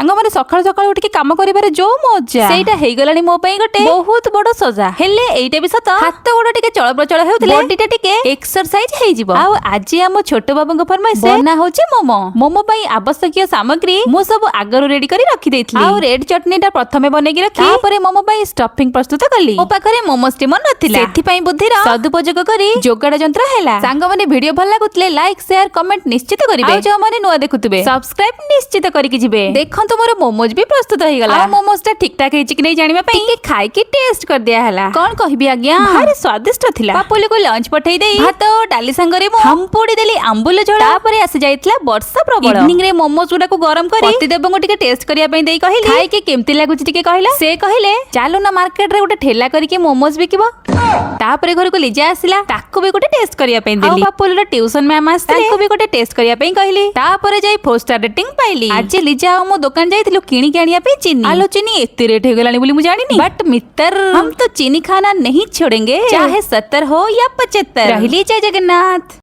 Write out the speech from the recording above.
सांग माने सकाळ सकाळ उठिके काम करिबारे जो मजा सेटा हेगलानी मो पई गोटे बहुत बड़ सजा हेले एइटा भी सत हाथ गोड़ टिके चळ प्रचळ हेउतले बॉडीटा टिके एक्सरसाइज हेइ जिवो आ आजि हम छोट बाबूଙ୍କ फरमाइश बना होची मोमो मोमो पई आवश्यकीय सामग्री मु सब आगरो रेडी करी रखि देइथली आ रेड चटनी टा प्रथमे बनेगी रखी तापरे मोमो पई स्टफिंग प्रस्तुत करली मो पाखरे मोमो स्टीमर नथिला सेथि पई बुद्धिर सदुपयोग करी जोगाड़ जंत्र हैला सांग माने वीडियो भल लागुतले लाइक शेयर कमेंट निश्चित करिवे आ जो माने नुआ देखुतबे सब्सक्राइब निश्चित करिकि जिवे देखंतु मोर मोमोज भी प्रस्तुत होई गला आ मोमोज टा ठीक ठाक हेछि कि नै जानिबा पई टिके खाइ कि टेस्ट कर दिया हला कोन कहबी आज्ञा भारी स्वादिष्ट थिला पापुली को लंच पठै देई भात डाली संगरे मो हम पोडी देली आंबुल झोल तापरे आसी जाइतला वर्षा प्रबल इवनिंग रे मोमोज गुडा को गरम करी पति देबंग टिके टेस्ट करिया पई देई कहिली खाइ कि केमति लागुछि टिके कहिला से कहिले चालू ना मार्केट रे गोटे ठेला करी कि मोमोज बिकिबो तापरे घर को लिजा आसिला ताको भी गोटे टेस्ट करिया पई देली पापुली ट्यूशन मैम आस्ते ताको भी गोटे टेस्ट करिया पई कहिली तापरे जाई 4 स्टार रेटिंग पाइली आज लिजा मो दुकान जाइथिलु किणी के आनिया पे चीनी आलो चीनी एते रेट हे गलानी बोली मु जानिनी बट मित्र हम तो चीनी खाना नहीं छोड़ेंगे चाहे 70 हो या 75 रहली जय जगन्नाथ।